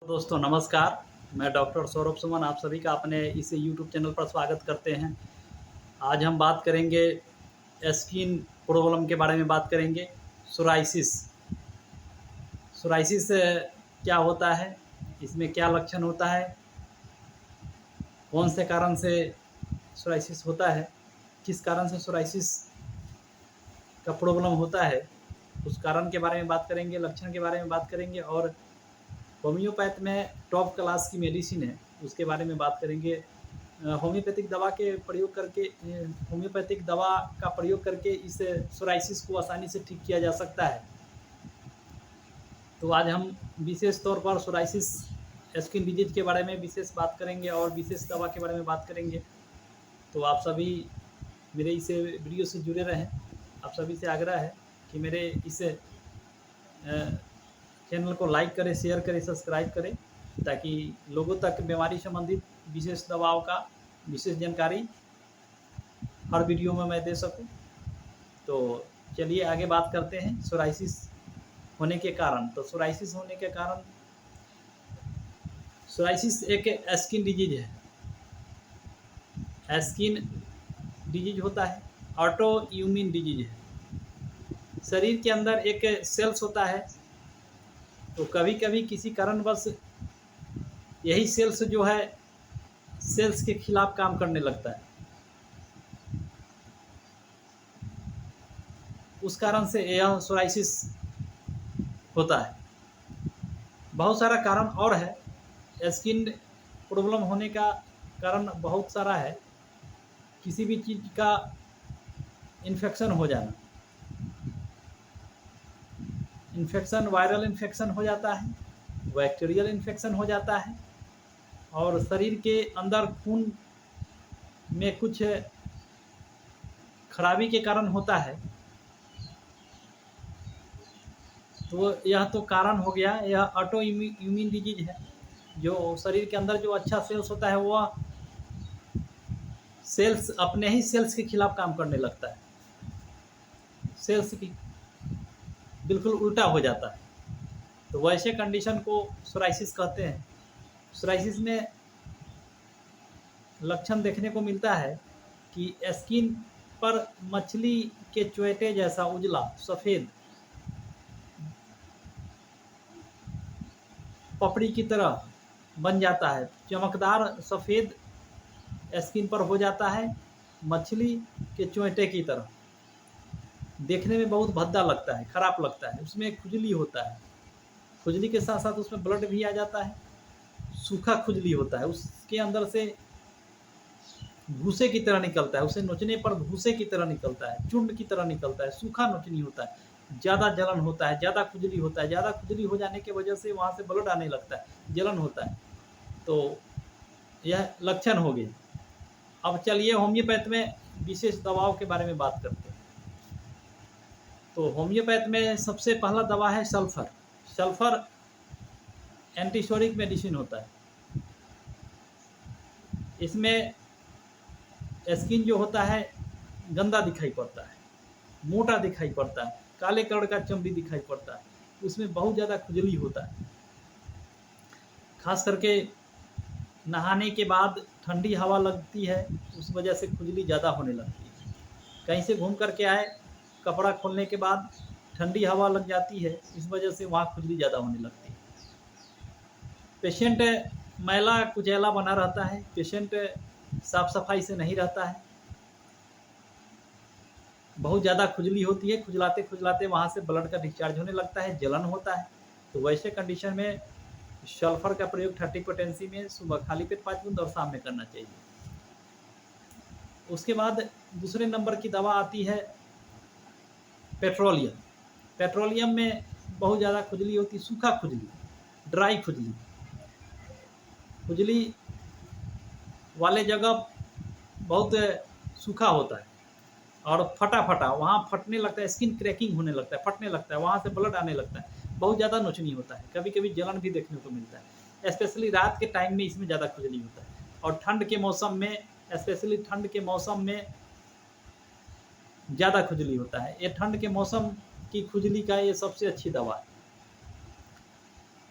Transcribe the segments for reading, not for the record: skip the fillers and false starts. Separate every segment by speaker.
Speaker 1: दोस्तों नमस्कार। मैं डॉक्टर सौरभ सुमन आप सभी का अपने इस यूट्यूब चैनल पर स्वागत करते हैं। आज हम बात करेंगे स्किन प्रॉब्लम के बारे में बात करेंगे। सोराइसिस सोराइसिस क्या होता है, इसमें क्या लक्षण होता है, कौन से कारण से सोराइसिस होता है, किस कारण से सोराइसिस का प्रॉब्लम होता है, उस कारण के बारे में बात करेंगे, लक्षण के बारे में बात करेंगे और होम्योपैथ में टॉप क्लास की मेडिसिन है उसके बारे में बात करेंगे। होम्योपैथिक दवा के प्रयोग करके होम्योपैथिक दवा का प्रयोग करके इस सोराइसिस को आसानी से ठीक किया जा सकता है। तो आज हम विशेष तौर पर सोराइसिस स्किन डिजीज के बारे में विशेष बात करेंगे और विशेष दवा के बारे में बात करेंगे। तो आप सभी मेरे इस वीडियो से जुड़े रहें। आप सभी से आग्रह है कि मेरे इस चैनल को लाइक करें, शेयर करें, सब्सक्राइब करें ताकि लोगों तक बीमारी संबंधित विशेष दवाओं का विशेष जानकारी हर वीडियो में मैं दे सकूं। तो चलिए आगे बात करते हैं सोराइसिस होने के कारण। तो सोराइसिस होने के कारण, सोराइसिस एक स्किन डिजीज है। स्किन डिजीज होता है, ऑटो इम्यून डिजीज है। शरीर के अंदर एक सेल्स होता है, तो कभी कभी किसी कारणवश यही सेल्स जो है सेल्स के खिलाफ काम करने लगता है। उस कारण से यह सोराइसिस होता है। बहुत सारा कारण और है। स्किन प्रॉब्लम होने का कारण बहुत सारा है। किसी भी चीज़ का इन्फेक्शन हो जाना, इन्फेक्शन वायरल इन्फेक्शन हो जाता है, बैक्टीरियल इन्फेक्शन हो जाता है और शरीर के अंदर खून में कुछ खराबी के कारण होता है। तो यह तो कारण हो गया। यह ऑटो इम्यून डिजीज है। जो शरीर के अंदर जो अच्छा सेल्स होता है वह सेल्स अपने ही सेल्स के खिलाफ काम करने लगता है, सेल्स की बिल्कुल उल्टा हो जाता है। तो वैसे कंडीशन को सोराइसिस कहते हैं। सोराइसिस में लक्षण देखने को मिलता है कि स्किन पर मछली के चोटे जैसा उजला सफ़ेद पपड़ी की तरह बन जाता है, चमकदार सफ़ेद स्किन पर हो जाता है, मछली के चोटे की तरह। देखने में बहुत भद्दा लगता है, खराब लगता है। उसमें खुजली होता है, खुजली के साथ साथ उसमें ब्लड भी आ जाता है। सूखा खुजली होता है, उसके अंदर से भूसे की तरह निकलता है, उसे नोचने पर भूसे की तरह निकलता है, चूर्ण की तरह निकलता है, सूखा नोचनी होता है, ज़्यादा जलन होता है, ज़्यादा खुजली होता है। ज़्यादा खुजली हो जाने की वजह से वहाँ से ब्लड आने लगता है, जलन होता है। तो यह लक्षण हो गए। अब चलिए होम्योपैथ में विशेष दवाओं के बारे में बात करते हैं। तो होम्योपैथ में सबसे पहला दवा है सल्फर। सल्फर एंटीसोरिक मेडिसिन होता है। इसमें स्किन जो होता है गंदा दिखाई पड़ता है, मोटा दिखाई पड़ता है, काले कलर का चमड़ी दिखाई पड़ता है, उसमें बहुत ज़्यादा खुजली होता है। खास करके नहाने के बाद ठंडी हवा लगती है, उस वजह से खुजली ज़्यादा होने लगती है। कहीं से घूम करके आए, कपड़ा खोलने के बाद ठंडी हवा लग जाती है, इस वजह से वहाँ खुजली ज़्यादा होने लगती है। पेशेंट मैला कुचैला बना रहता है, पेशेंट साफ सफाई से नहीं रहता है, बहुत ज़्यादा खुजली होती है, खुजलाते खुजलाते वहाँ से ब्लड का डिस्चार्ज होने लगता है, जलन होता है। तो वैसे कंडीशन में सल्फर का प्रयोग 30 पोटेंसी में सुबह खाली पेट 5 बूंद और शाम में करना चाहिए। उसके बाद दूसरे नंबर की दवा आती है पेट्रोलियम। पेट्रोलियम में बहुत ज़्यादा खुजली होती है, सूखा खुजली, ड्राई खुजली। खुजली वाले जगह बहुत सूखा होता है और फटा फटा वहाँ फटने लगता है, स्किन क्रैकिंग होने लगता है, फटने लगता है, वहाँ से ब्लड आने लगता है, बहुत ज़्यादा नोचनी होता है, कभी कभी जलन भी देखने को मिलता है। स्पेशली रात के टाइम में इसमें ज़्यादा खुजली होता है और ठंड के मौसम में, स्पेशली ठंड के मौसम में ज़्यादा खुजली होता है। ये ठंड के मौसम की खुजली का ये सबसे अच्छी दवा है।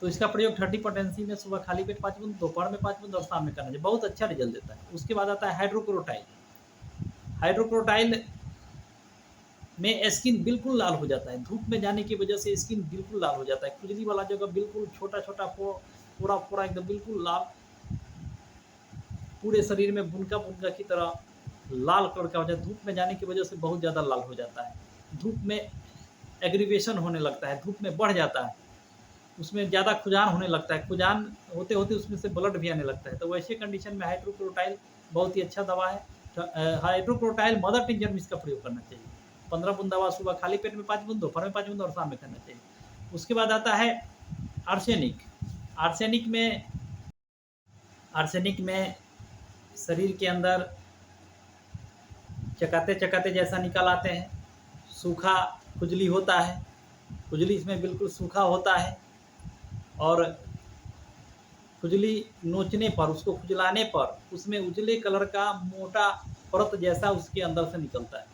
Speaker 1: तो इसका प्रयोग 30 पोटेंसी में सुबह खाली पेट 5 बूंद, दोपहर में 5 बूंद और शाम में करना चाहिए, बहुत अच्छा रिजल्ट देता है। उसके बाद आता है हाइड्रोक्लोरोटाइल। हाइड्रोक्लोरोटाइल में स्किन बिल्कुल लाल हो जाता है, धूप में जाने की वजह से स्किन बिल्कुल लाल हो जाता है, खुजली वाला जगह बिल्कुल छोटा छोटा पूरा पूरा एकदम बिल्कुल लाल, पूरे शरीर में बुनका बुनका की तरह लाल कलर का हो जाता है, धूप में जाने की वजह से बहुत ज़्यादा लाल हो जाता है, धूप में एग्रीवेशन होने लगता है, धूप में बढ़ जाता है, उसमें ज़्यादा खुजान होने लगता है, खुजान होते होते उसमें से ब्लड भी आने लगता है। तो वैसे कंडीशन में हाइड्रोक्लोरोटाइल बहुत ही अच्छा दवा है। हाइड्रोक्लोरोटाइल मदर टिंचर में इसका प्रयोग करना चाहिए। 15 बूंद दवा सुबह खाली पेट में 5 बूंद, दोपहर में 5 बूंद और शाम में करना चाहिए। उसके बाद आता है आर्सेनिक। आर्सेनिक में शरीर के अंदर चकाते चकाते जैसा निकल आते हैं, सूखा खुजली होता है, खुजली इसमें बिल्कुल सूखा होता है और खुजली नोचने पर, उसको खुजलाने पर उसमें उजले कलर का मोटा परत जैसा उसके अंदर से निकलता है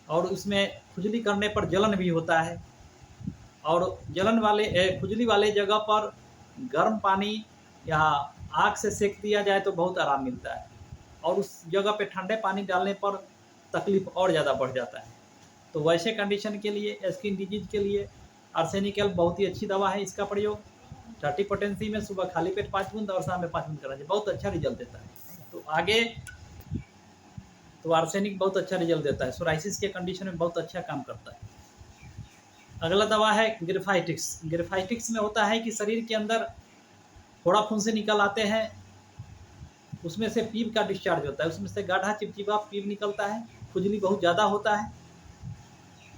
Speaker 1: और उसमें खुजली करने पर जलन भी होता है और खुजली वाले जगह पर गर्म पानी या आग से सेक दिया जाए तो बहुत आराम मिलता है और उस जगह पे ठंडे पानी डालने पर तकलीफ और ज़्यादा बढ़ जाता है। तो वैसे कंडीशन के लिए, स्किन डिजीज के लिए आर्सेनिकल बहुत ही अच्छी दवा है। इसका प्रयोग 30 पोटेंसी में सुबह खाली पेट 5 बूंद और शाम में 5 बूंद करना चाहिए, बहुत अच्छा रिजल्ट देता है। तो आगे तो आर्सेनिक बहुत अच्छा रिजल्ट देता है, सोराइसिस के कंडीशन में बहुत अच्छा काम करता है। अगला दवा है ग्रिफाइटिक्स। ग्रिफाइटिक्स में होता है कि शरीर के अंदर फोड़ा फुंसी निकल आते हैं, उसमें से पीप का डिस्चार्ज होता है, उसमें से गाढ़ा चिपचिपा पीप निकलता है, खुजली बहुत ज़्यादा होता है।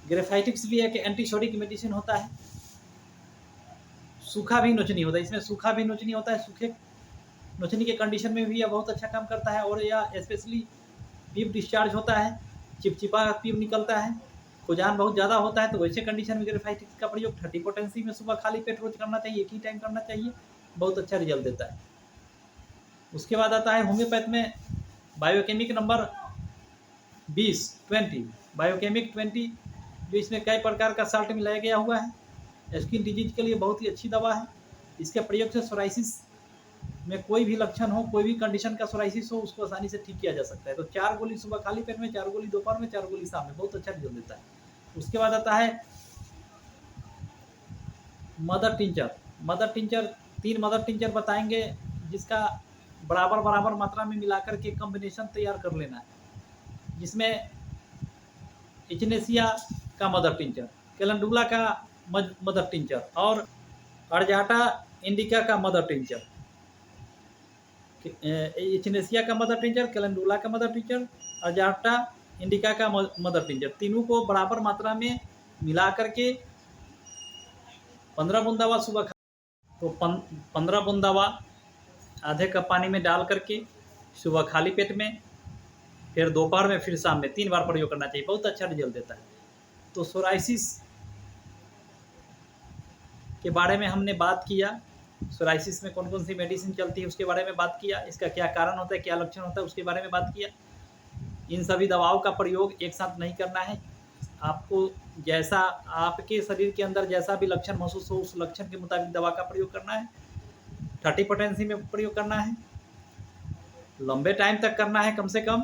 Speaker 1: ग्रिफाइटिक्स भी है कि एंटीशोडिक मेडिसिन होता है, सूखा भी नोचनी होता है, इसमें सूखा भी नोचनी होता है, सूखे नोचनी के कंडीशन में भी यह बहुत अच्छा काम करता है। और यह स्पेशली पीप डिस्चार्ज होता है, चिपचिपा पीप निकलता है, खुजान बहुत ज़्यादा होता है, तो वैसे कंडीशन में ग्रिफाइटिक्स का प्रयोग 30 पोटेंसी में सुबह खाली पेट रोज करना चाहिए, एक ही टाइम करना चाहिए, बहुत अच्छा रिजल्ट देता है। उसके बाद आता है होम्योपैथ में बायोकेमिक नंबर 20 बायोकेमिक 20, जो इसमें कई प्रकार का साल्ट मिलाया गया हुआ है, स्किन डिजीज के लिए बहुत ही अच्छी दवा है। इसके प्रयोग से सोराइसिस में कोई भी लक्षण हो, कोई भी कंडीशन का सोराइसिस हो, उसको आसानी से ठीक किया जा सकता है। तो 4 गोली सुबह खाली पेट में, 4 गोली दोपहर में, 4 गोली शाम में, बहुत अच्छा रिजल्ट देता है। उसके बाद आता है मदर टिंचर। 3 मदर टिंचर बताएंगे, जिसका बराबर मात्रा में मिलाकर के कॉम्बिनेशन तैयार कर लेना है, जिसमें इचनेसिया का मदर टिंचर, कैलेंडुला का मदर टिंचर और अर्जाटा इंडिका का मदर टिंचर, इचनेसिया का मदर टिंचर, कैलेंडुला का मदर टिंचर, अर्जाटा इंडिका का मदर टिंचर, तीनों को बराबर मात्रा में मिला करके 15 बूंद दवा सुबह तो 15 बूंद दवा आधे कप पानी में डाल करके सुबह खाली पेट में, फिर दोपहर में, फिर शाम में 3 बार प्रयोग करना चाहिए, बहुत अच्छा रिजल्ट देता है। तो सोराइसिस के बारे में हमने बात किया, सोराइसिस में कौन कौन सी मेडिसिन चलती है उसके बारे में बात किया, इसका क्या कारण होता है, क्या लक्षण होता है उसके बारे में बात किया। इन सभी दवाओं का प्रयोग एक साथ नहीं करना है, आपको जैसा आपके शरीर के अंदर जैसा भी लक्षण महसूस हो, उस लक्षण के मुताबिक दवा का प्रयोग करना है। 30 पोटेंसी में प्रयोग करना है, लंबे टाइम तक करना है, कम से कम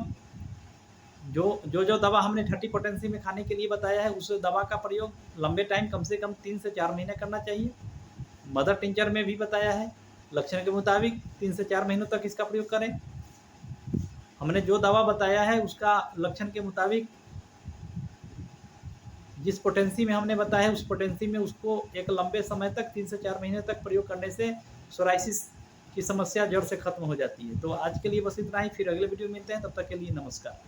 Speaker 1: जो दवा हमने 30 पोटेंसी में खाने के लिए बताया है, उस दवा का प्रयोग लंबे टाइम, कम से कम 3 से 4 महीने करना चाहिए। मदर टिंचर में भी बताया है, लक्षण के मुताबिक 3 से 4 महीनों तक इसका प्रयोग करें। हमने जो दवा बताया है उसका लक्षण के मुताबिक जिस पोटेंसी में हमने बताया है, उस पोटेंसी में उसको एक लंबे समय तक 3 से 4 महीने तक प्रयोग करने से सोराइसिस की समस्या जड़ से खत्म हो जाती है। तो आज के लिए बस इतना ही, फिर अगले वीडियो में मिलते हैं, तब तक के लिए नमस्कार।